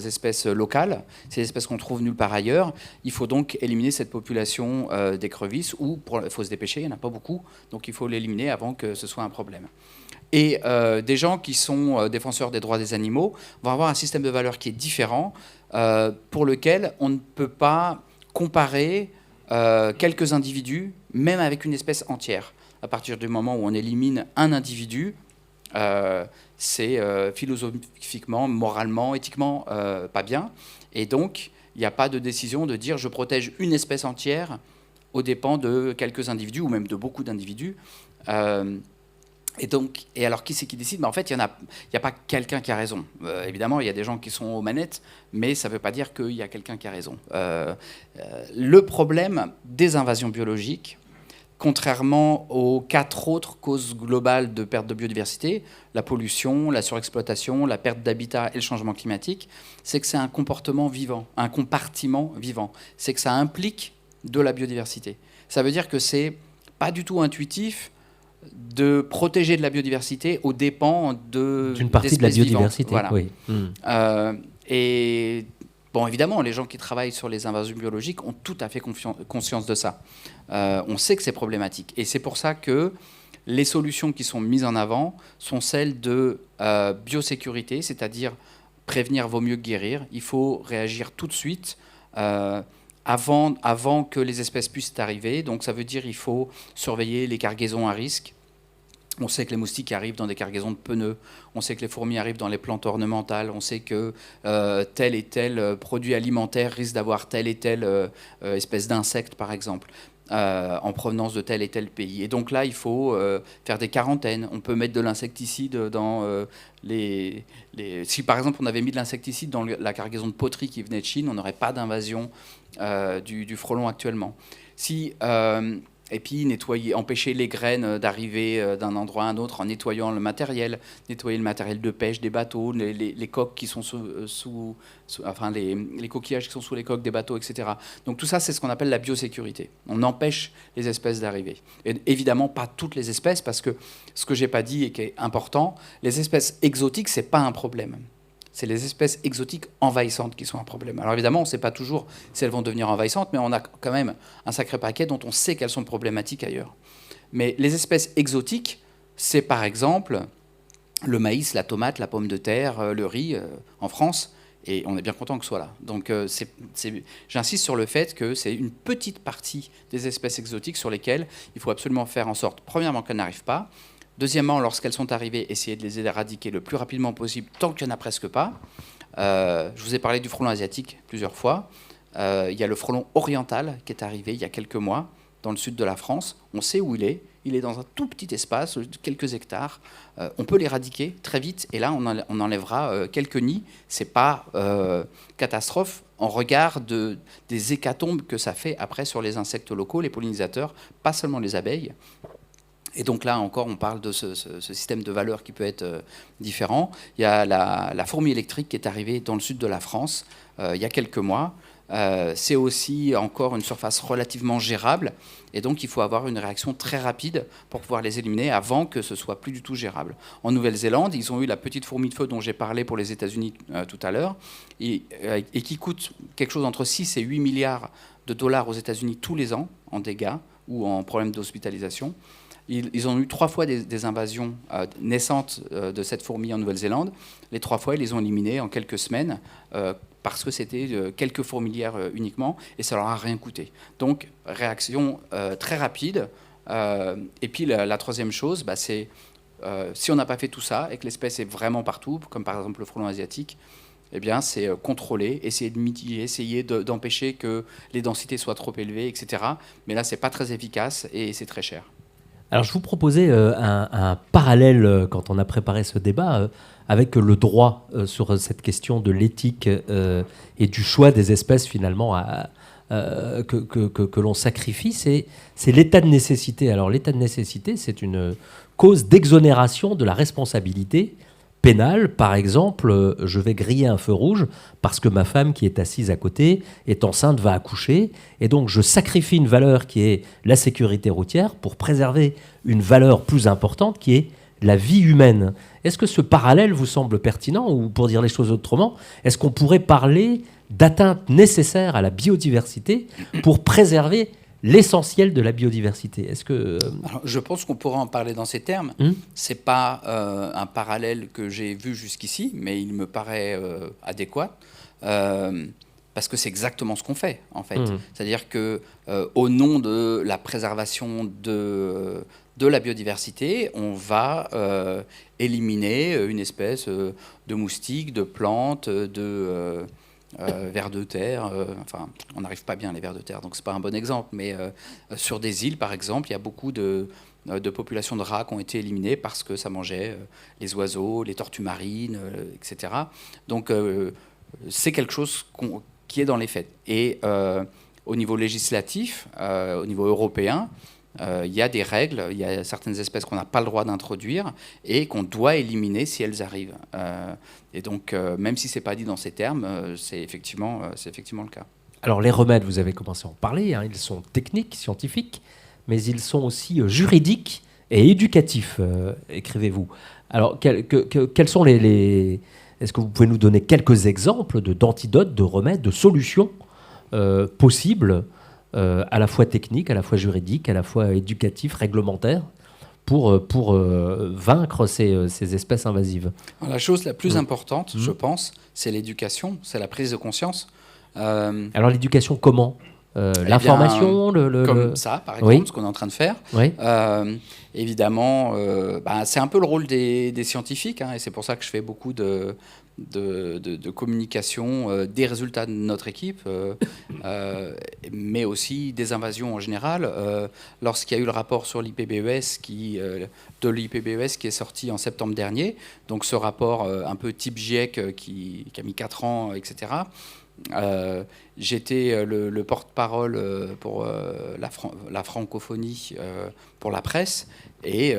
espèces locales, ces espèces qu'on trouve nulle part ailleurs. Il faut donc éliminer cette population d'écrevisses, ou il faut se dépêcher, il n'y en a pas beaucoup, donc il faut l'éliminer avant que ce soit un problème. Et des gens qui sont défenseurs des droits des animaux vont avoir un système de valeurs qui est différent, pour lequel on ne peut pas comparer quelques individus, même avec une espèce entière. À partir du moment où on élimine un individu, c'est philosophiquement, moralement, éthiquement pas bien. Et donc, il n'y a pas de décision de dire je protège une espèce entière aux dépens de quelques individus, ou même de beaucoup d'individus. Et alors, qui c'est qui décide? En fait, il n'y a pas quelqu'un qui a raison. Évidemment, il y a des gens qui sont aux manettes, mais ça ne veut pas dire qu'il y a quelqu'un qui a raison. Le problème des invasions biologiques, contrairement aux 4 autres causes globales de perte de biodiversité, la pollution, la surexploitation, la perte d'habitat et le changement climatique, c'est que c'est un comportement vivant, un compartiment vivant. C'est que ça implique de la biodiversité. Ça veut dire que c'est pas du tout intuitif de protéger de la biodiversité aux dépens d'une partie de la biodiversité. Voilà. Oui. Et bon, évidemment, les gens qui travaillent sur les invasions biologiques ont tout à fait conscience de ça. On sait que c'est problématique. Et c'est pour ça que les solutions qui sont mises en avant sont celles de biosécurité, c'est-à-dire prévenir vaut mieux que guérir. Il faut réagir tout de suite avant que les espèces puissent arriver. Donc ça veut dire qu'il faut surveiller les cargaisons à risque. On sait que les moustiques arrivent dans des cargaisons de pneus, on sait que les fourmis arrivent dans les plantes ornementales, on sait que tel et tel produit alimentaire risque d'avoir telle et telle espèce d'insecte, par exemple, en provenance de tel et tel pays. Et donc là, il faut faire des quarantaines. On peut mettre de l'insecticide dans Si par exemple on avait mis de l'insecticide dans la cargaison de poterie qui venait de Chine, on n'aurait pas d'invasion du frelon actuellement. Et puis empêcher les graines d'arriver d'un endroit à un autre en nettoyant le matériel de pêche des bateaux, les coques qui sont les coquillages qui sont sous les coques des bateaux, etc. Donc tout ça, c'est ce qu'on appelle la biosécurité. On empêche les espèces d'arriver. Et évidemment, pas toutes les espèces, parce que ce que j'ai pas dit et qui est important, les espèces exotiques, c'est pas un problème. C'est les espèces exotiques envahissantes qui sont un problème. Alors évidemment, on ne sait pas toujours si elles vont devenir envahissantes, mais on a quand même un sacré paquet dont on sait qu'elles sont problématiques ailleurs. Mais les espèces exotiques, c'est par exemple le maïs, la tomate, la pomme de terre, le riz en France, et on est bien content que ce soit là. Donc j'insiste sur le fait que c'est une petite partie des espèces exotiques sur lesquelles il faut absolument faire en sorte, premièrement, qu'elles n'arrivent pas. Deuxièmement, lorsqu'elles sont arrivées, essayer de les éradiquer le plus rapidement possible, tant qu'il n'y en a presque pas. Je vous ai parlé du frelon asiatique plusieurs fois. Il y a le frelon oriental qui est arrivé il y a quelques mois dans le sud de la France. On sait où il est. Il est dans un tout petit espace, quelques hectares. On peut l'éradiquer très vite. Et là, on enlèvera quelques nids. Ce n'est pas catastrophe en regard des hécatombes que ça fait après sur les insectes locaux, les pollinisateurs, pas seulement les abeilles. Et donc là encore, on parle de ce système de valeurs qui peut être différent. Il y a la fourmi électrique qui est arrivée dans le sud de la France il y a quelques mois. C'est aussi encore une surface relativement gérable. Et donc il faut avoir une réaction très rapide pour pouvoir les éliminer avant que ce soit plus du tout gérable. En Nouvelle-Zélande, ils ont eu la petite fourmi de feu dont j'ai parlé pour les États-Unis tout à l'heure, et qui coûte quelque chose entre 6 et 8 milliards de dollars aux États-Unis tous les ans en dégâts ou en problèmes d'hospitalisation. Ils ont eu 3 fois des invasions naissantes de cette fourmi en Nouvelle-Zélande. Les 3 fois, ils les ont éliminées en quelques semaines parce que c'était quelques fourmilières uniquement et ça leur a rien coûté. Donc, réaction très rapide. Et puis, la troisième chose, c'est si on n'a pas fait tout ça et que l'espèce est vraiment partout, comme par exemple le frelon asiatique, eh bien, c'est contrôler, essayer de mitiger, essayer d'empêcher que les densités soient trop élevées, etc. Mais là, c'est pas très efficace et c'est très cher. Alors, je vous proposais un parallèle quand on a préparé ce débat avec le droit sur cette question de l'éthique et du choix des espèces finalement que l'on sacrifie. C'est l'état de nécessité. Alors, l'état de nécessité, c'est une cause d'exonération de la responsabilité pénale. Par exemple, je vais griller un feu rouge parce que ma femme qui est assise à côté est enceinte, va accoucher, et donc je sacrifie une valeur qui est la sécurité routière pour préserver une valeur plus importante qui est la vie humaine. Est-ce que ce parallèle vous semble pertinent, ou pour dire les choses autrement, est-ce qu'on pourrait parler d'atteinte nécessaire à la biodiversité pour préserver l'essentiel de la biodiversité? Est-ce que Alors, je pense qu'on pourra en parler dans ces termes. C'est pas un parallèle que j'ai vu jusqu'ici, mais il me paraît adéquat parce que c'est exactement ce qu'on fait en fait. C'est-à-dire que au nom de la préservation de la biodiversité, on va éliminer une espèce de moustique, de plante, de vers de terre, enfin, on n'arrive pas bien les vers de terre, donc c'est pas un bon exemple, mais sur des îles, par exemple, il y a beaucoup de populations de rats qui ont été éliminées parce que ça mangeait les oiseaux, les tortues marines, etc. Donc, c'est quelque chose qui est dans les faits. Et au niveau législatif, au niveau européen, il y a des règles, il y a certaines espèces qu'on n'a pas le droit d'introduire et qu'on doit éliminer si elles arrivent. Et donc, même si ce n'est pas dit dans ces termes, c'est effectivement le cas. Alors, les remèdes, vous avez commencé à en parler, ils sont techniques, scientifiques, mais ils sont aussi juridiques et éducatif, écrivez-vous. Alors, quels sont est-ce que vous pouvez nous donner quelques exemples d'antidotes, de remèdes, de solutions possibles, à la fois techniques, à la fois juridiques, à la fois éducatifs, réglementaires, pour vaincre ces espèces invasives? La chose la plus importante, je pense, c'est l'éducation, c'est la prise de conscience. Alors l'éducation, comment l'information, comme ça, par exemple, ce qu'on est en train de faire. Oui. Évidemment, c'est un peu le rôle des scientifiques, et c'est pour ça que je fais beaucoup de communication des résultats de notre équipe, mais aussi des invasions en général. Lorsqu'il y a eu le rapport sur l'IPBES qui est sorti en septembre dernier, donc ce rapport un peu type GIEC qui a mis 4 ans, etc., j'étais le porte-parole pour la francophonie pour la presse, et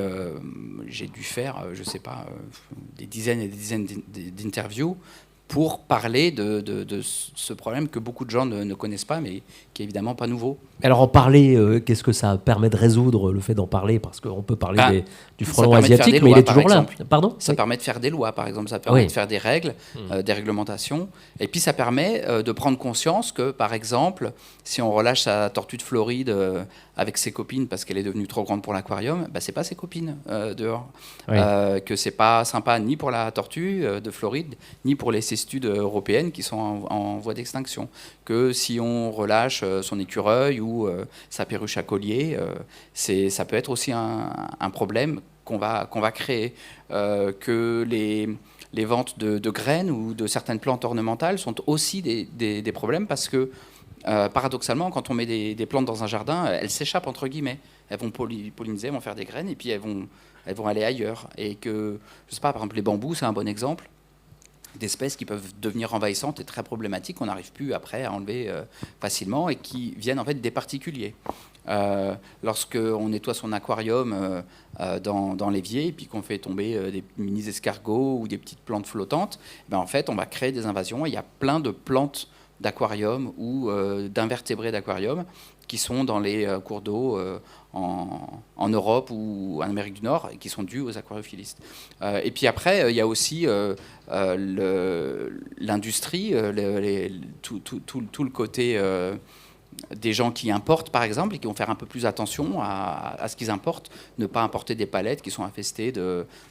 j'ai dû faire, je sais pas, des dizaines et des dizaines d'interviews pour parler de ce problème que beaucoup de gens ne connaissent pas, mais qui est évidemment pas nouveau. Alors en parler, qu'est-ce que ça permet de résoudre, le fait d'en parler? Parce qu'on peut parler du frelon asiatique, mais il est toujours là. Pardon? Ça permet de faire des lois, par exemple. Ça permet de faire des règles, des réglementations. Et puis ça permet de prendre conscience que, par exemple, si on relâche sa tortue de Floride avec ses copines parce qu'elle est devenue trop grande pour l'aquarium, c'est pas ses copines dehors. Que c'est pas sympa ni pour la tortue de Floride, ni pour les cestudes européennes qui sont en voie d'extinction. Que si on relâche son écureuil ou sa perruche à collier, ça peut être aussi un problème qu'on va créer. Que les ventes de graines ou de certaines plantes ornementales sont aussi des problèmes, parce que paradoxalement, quand on met des plantes dans un jardin, elles s'échappent entre guillemets. Elles vont polliniser, elles vont faire des graines, et puis elles vont aller ailleurs. Et que, je sais pas, par exemple les bambous, c'est un bon exemple d'espèces qui peuvent devenir envahissantes et très problématiques, qu'on n'arrive plus après à enlever facilement, et qui viennent en fait des particuliers. Lorsqu'on nettoie son aquarium dans l'évier, et puis qu'on fait tomber des mini-escargots ou des petites plantes flottantes, en fait on va créer des invasions. Et il y a plein de plantes d'aquarium ou d'invertébrés d'aquarium qui sont dans les cours d'eau en Europe ou en Amérique du Nord, et qui sont dus aux aquariophilistes. Et puis après, il y a aussi l'industrie, tout le côté des gens qui importent, par exemple, et qui vont faire un peu plus attention à ce qu'ils importent, ne pas importer des palettes qui sont infestées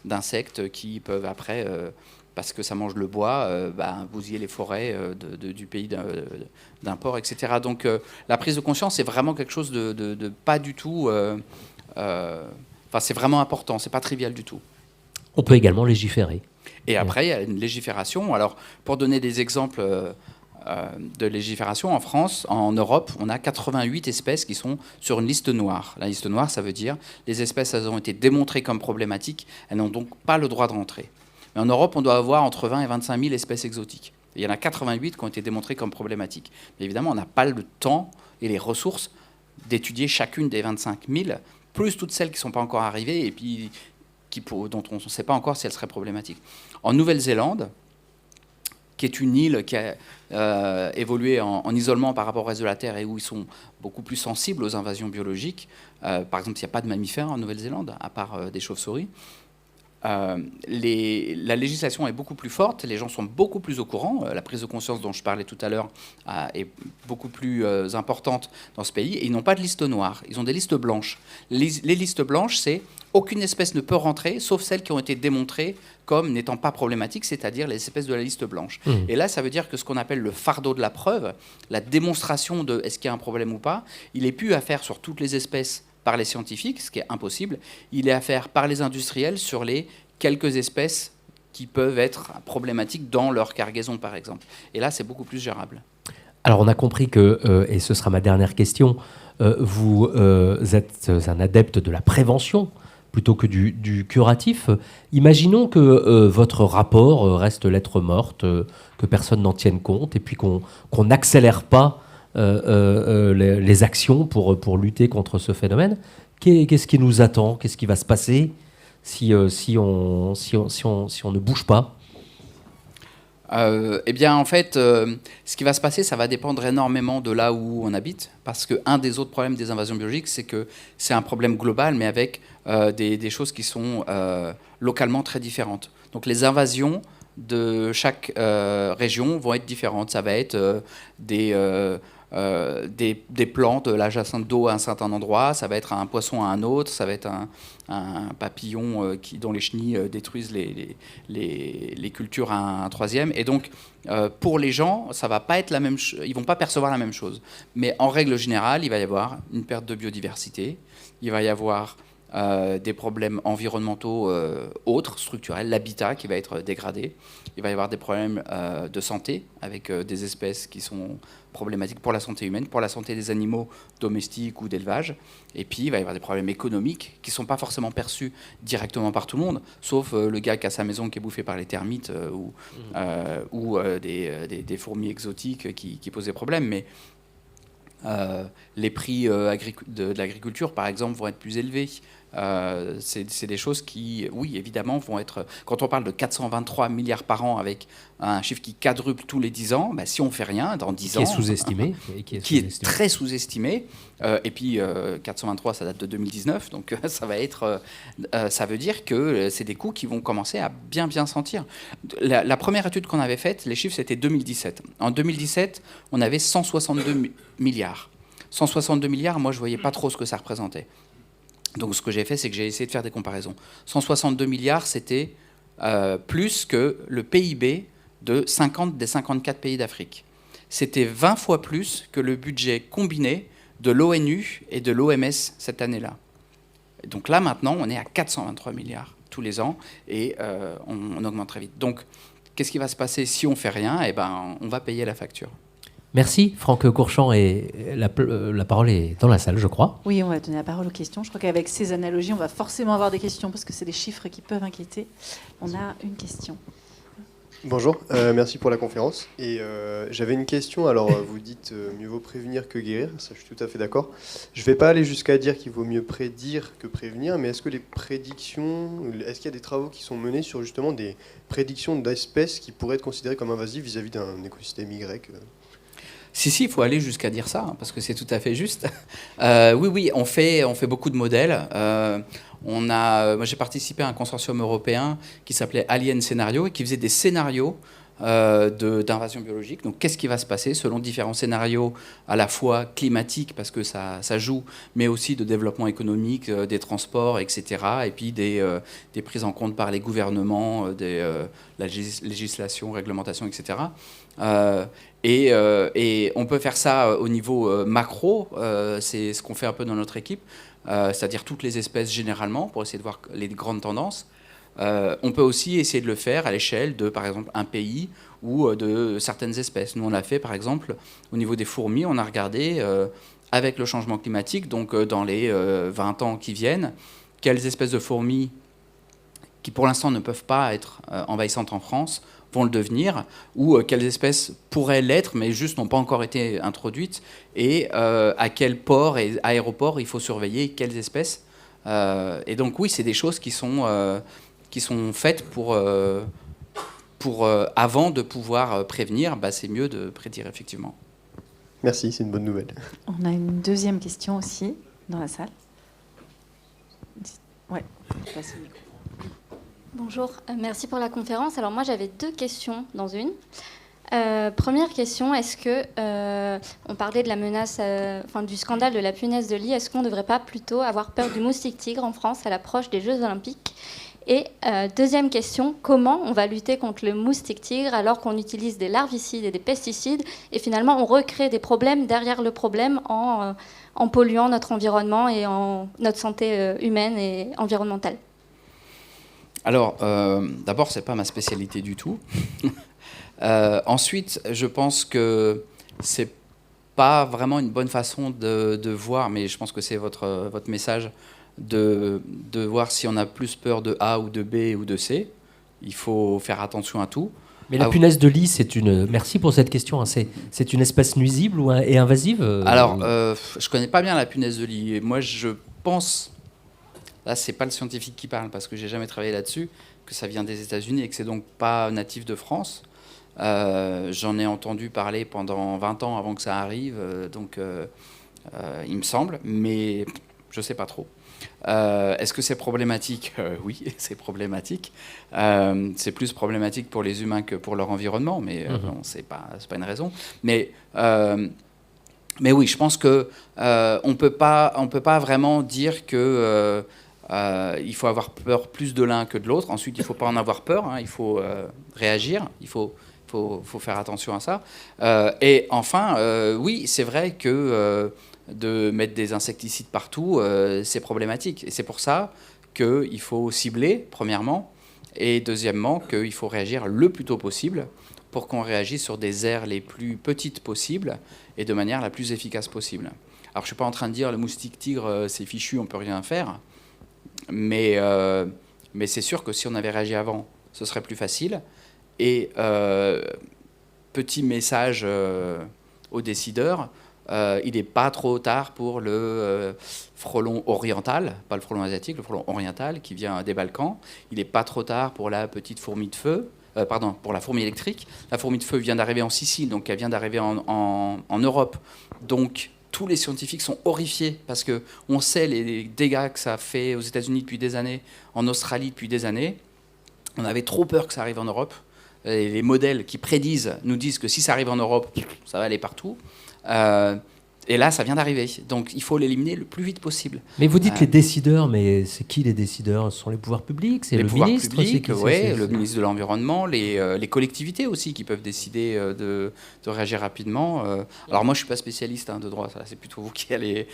d'insectes qui peuvent après... parce que ça mange le bois, bousiller les forêts du pays d'import, etc. Donc la prise de conscience, c'est vraiment quelque chose de pas du tout... c'est vraiment important, c'est pas trivial du tout. On peut également légiférer. Et après, il y a une légifération. Alors, pour donner des exemples de légifération, en France, en Europe, on a 88 espèces qui sont sur une liste noire. La liste noire, ça veut dire les espèces, elles ont été démontrées comme problématiques, elles n'ont donc pas le droit de rentrer. Mais en Europe, on doit avoir entre 20 et 25 000 espèces exotiques. Et il y en a 88 qui ont été démontrées comme problématiques. Mais évidemment, on n'a pas le temps et les ressources d'étudier chacune des 25 000, plus toutes celles qui ne sont pas encore arrivées et puis dont on ne sait pas encore si elles seraient problématiques. En Nouvelle-Zélande, qui est une île qui a évolué en isolement par rapport au reste de la Terre, et où ils sont beaucoup plus sensibles aux invasions biologiques. Par exemple, il n'y a pas de mammifères en Nouvelle-Zélande, à part des chauves-souris. La législation est beaucoup plus forte, les gens sont beaucoup plus au courant, la prise de conscience dont je parlais tout à l'heure est beaucoup plus importante dans ce pays, et ils n'ont pas de liste noire, ils ont des listes blanches. Les listes blanches, c'est aucune espèce ne peut rentrer, sauf celles qui ont été démontrées comme n'étant pas problématiques, c'est-à-dire les espèces de la liste blanche. Et là, ça veut dire que ce qu'on appelle le fardeau de la preuve, la démonstration de est-ce qu'il y a un problème ou pas, il n'est plus à faire sur toutes les espèces par les scientifiques, ce qui est impossible, il est à faire par les industriels sur les quelques espèces qui peuvent être problématiques dans leur cargaison, par exemple. Et là, c'est beaucoup plus gérable. Alors, on a compris que, et ce sera ma dernière question, vous êtes un adepte de la prévention plutôt que du curatif. Imaginons que votre rapport reste lettre morte, que personne n'en tienne compte, et puis qu'on n'accélère pas les actions pour lutter contre ce phénomène. Qu'est-ce qui nous attend? Qu'est-ce qui va se passer si on ne bouge pas? Eh bien, en fait, ce qui va se passer, ça va dépendre énormément de là où on habite, parce qu'un des autres problèmes des invasions biologiques, c'est que c'est un problème global, mais avec des choses qui sont localement très différentes. Donc les invasions de chaque région vont être différentes. Ça va être des plantes, la jacinthe d'eau à un certain endroit, ça va être un poisson à un autre, ça va être un papillon dont les chenilles détruisent les cultures à un troisième. Et donc, pour les gens, ça va pas être la même ils vont pas percevoir la même chose. Mais en règle générale, il va y avoir une perte de biodiversité, il va y avoir des problèmes environnementaux autres, structurels, l'habitat qui va être dégradé. Il va y avoir des problèmes de santé avec des espèces qui sont problématiques pour la santé humaine, pour la santé des animaux domestiques ou d'élevage. Et puis, il va y avoir des problèmes économiques qui ne sont pas forcément perçus directement par tout le monde, sauf le gars qui a sa maison qui est bouffé par les termites ou des fourmis exotiques qui posent des problèmes. Mais les prix de l'agriculture, par exemple, vont être plus élevés. C'est des choses qui, oui, évidemment, vont être... Quand on parle de 423 milliards par an avec un chiffre qui quadruple tous les 10 ans, bah, si on ne fait rien, dans 10 ans... Qui est sous-estimé. Qui est très sous-estimé. Et puis, 423, ça date de 2019. Donc, ça veut dire que c'est des coûts qui vont commencer à bien sentir. La première étude qu'on avait faite, les chiffres, c'était 2017. En 2017, on avait 162 milliards. 162 milliards, moi, je ne voyais pas trop ce que ça représentait. Donc ce que j'ai fait, c'est que j'ai essayé de faire des comparaisons. 162 milliards, c'était plus que le PIB de 50 des 54 pays d'Afrique. C'était 20 fois plus que le budget combiné de l'ONU et de l'OMS cette année-là. Donc là, maintenant, on est à 423 milliards tous les ans et on augmente très vite. Donc, qu'est-ce qui va se passer si on ne fait rien? Eh ben, on va payer la facture. Merci, Franck Courchamp. Et la parole est dans la salle, je crois. Oui, on va donner la parole aux questions. Je crois qu'avec ces analogies, on va forcément avoir des questions parce que c'est des chiffres qui peuvent inquiéter. On a une question. Bonjour, merci pour la conférence. Et j'avais une question. Alors, vous dites mieux vaut prévenir que guérir. Ça, je suis tout à fait d'accord. Je ne vais pas aller jusqu'à dire qu'il vaut mieux prédire que prévenir, mais est-ce qu'il y a des travaux qui sont menés sur justement des prédictions d'espèces qui pourraient être considérées comme invasives vis-à-vis d'un écosystème Y Si, il faut aller jusqu'à dire ça, parce que c'est tout à fait juste. Oui, on fait beaucoup de modèles. Moi, j'ai participé à un consortium européen qui s'appelait Alien Scénario et qui faisait des scénarios d'invasion biologique. Donc, qu'est-ce qui va se passer selon différents scénarios, à la fois climatiques, parce que ça joue, mais aussi de développement économique, des transports, etc. Et puis des prises en compte par les gouvernements, la législation, réglementation, etc. Et on peut faire ça au niveau macro, c'est ce qu'on fait un peu dans notre équipe, c'est-à-dire toutes les espèces généralement, pour essayer de voir les grandes tendances. On peut aussi essayer de le faire à l'échelle de, par exemple, un pays ou de certaines espèces. Nous, on l'a fait, par exemple, au niveau des fourmis, on a regardé, avec le changement climatique, donc dans les 20 ans qui viennent, quelles espèces de fourmis qui, pour l'instant, ne peuvent pas être envahissantes en France, vont le devenir, ou quelles espèces pourraient l'être, mais juste n'ont pas encore été introduites, et à quel port et aéroport il faut surveiller quelles espèces. Et donc oui, c'est des choses qui sont faites pour avant de pouvoir prévenir, c'est mieux de prédire effectivement. Merci, c'est une bonne nouvelle. On a une deuxième question aussi dans la salle. Ouais, passe le micro. Bonjour, merci pour la conférence. Alors moi j'avais 2 questions dans une. Première question, est-ce que on parlait de la menace, du scandale de la punaise de lit, est-ce qu'on ne devrait pas plutôt avoir peur du moustique tigre en France à l'approche des Jeux Olympiques? Et deuxième question, comment on va lutter contre le moustique tigre alors qu'on utilise des larvicides et des pesticides et finalement on recrée des problèmes derrière le problème en polluant notre environnement et en notre santé humaine et environnementale? Alors, d'abord, c'est pas ma spécialité du tout. Ensuite, je pense que c'est pas vraiment une bonne façon de voir, mais je pense que c'est votre message, de voir si on a plus peur de A ou de B ou de C. Il faut faire attention à tout. Mais la punaise de lit, c'est une... Merci pour cette question. Hein. C'est une espèce nuisible et invasive Alors, je connais pas bien la punaise de lit. Et moi, je pense... Là, c'est pas le scientifique qui parle, parce que j'ai jamais travaillé là-dessus, que ça vient des États-Unis et que c'est donc pas natif de France. J'en ai entendu parler pendant 20 ans avant que ça arrive, il me semble, mais je ne sais pas trop. Est-ce que c'est problématique? Oui, c'est problématique. C'est plus problématique pour les humains que pour leur environnement, mais bon, c'est pas une raison. Mais oui, je pense que on peut pas vraiment dire que il faut avoir peur plus de l'un que de l'autre. Ensuite, il ne faut pas en avoir peur. Hein, il faut réagir. Il faut faire attention à ça. Et enfin, oui, c'est vrai que de mettre des insecticides partout, c'est problématique. Et c'est pour ça qu'il faut cibler, premièrement, et deuxièmement, qu'il faut réagir le plus tôt possible pour qu'on réagisse sur des aires les plus petites possibles et de manière la plus efficace possible. Alors, je ne suis pas en train de dire le moustique tigre, c'est fichu, on ne peut rien faire. Mais c'est sûr que si on avait réagi avant, ce serait plus facile. Et petit message aux décideurs, il n'est pas trop tard pour le frelon oriental, pas le frelon asiatique, le frelon oriental qui vient des Balkans. Il n'est pas trop tard pour la petite fourmi de feu, pour la fourmi électrique. La fourmi de feu vient d'arriver en Sicile, donc elle vient d'arriver en Europe. Donc tous les scientifiques sont horrifiés parce qu'on sait les dégâts que ça a fait aux États-Unis depuis des années, en Australie depuis des années. On avait trop peur que ça arrive en Europe. Et les modèles qui nous disent que si ça arrive en Europe, ça va aller partout. Et là, ça vient d'arriver. Donc, il faut l'éliminer le plus vite possible. Mais vous dites les décideurs, mais c'est qui les décideurs? Ce sont les pouvoirs publics? C'est le ministre? Oui, le ministre de l'Environnement, les collectivités aussi qui peuvent décider de réagir rapidement. Alors, moi, je ne suis pas spécialiste de droit. Ça, c'est plutôt vous qui allez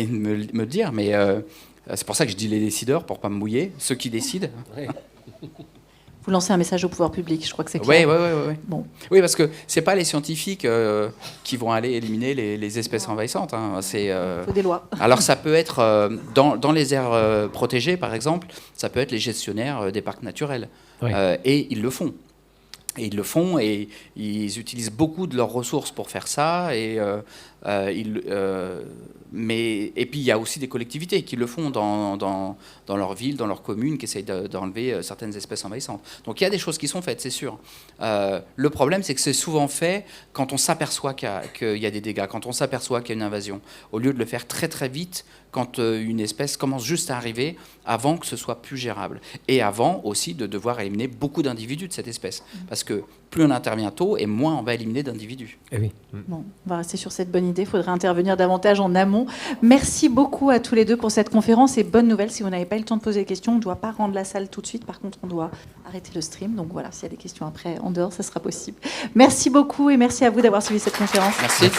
me le dire. Mais c'est pour ça que je dis les décideurs, pour ne pas me mouiller. Ceux qui décident. Ouais. Vous lancez un message au pouvoir public, je crois que c'est clair. Oui. Bon. Oui, parce que c'est pas les scientifiques qui vont aller éliminer les espèces envahissantes. Hein. Il faut des lois. Alors ça peut être dans les aires protégées, par exemple, ça peut être les gestionnaires des parcs naturels. Oui. Et ils le font. Et ils utilisent beaucoup de leurs ressources pour faire ça. Et puis il y a aussi des collectivités qui le font dans leur ville, dans leur commune, qui essayent d'enlever certaines espèces envahissantes. Donc il y a des choses qui sont faites, c'est sûr. Le problème, c'est que c'est souvent fait quand on s'aperçoit qu'il y a des dégâts, quand on s'aperçoit qu'il y a une invasion, au lieu de le faire très très vite quand une espèce commence juste à arriver, avant que ce soit plus gérable. Et avant aussi de devoir éliminer beaucoup d'individus de cette espèce. Parce que plus on intervient tôt, et moins on va éliminer d'individus. Eh oui. Bon, on va rester sur cette bonne idée. Il faudrait intervenir davantage en amont. Merci beaucoup à tous les deux pour cette conférence. Et bonne nouvelle, si vous n'avez pas eu le temps de poser des questions, on ne doit pas rendre la salle tout de suite. Par contre, on doit arrêter le stream. Donc voilà, s'il y a des questions après, en dehors, ça sera possible. Merci beaucoup et merci à vous d'avoir suivi cette conférence. Merci.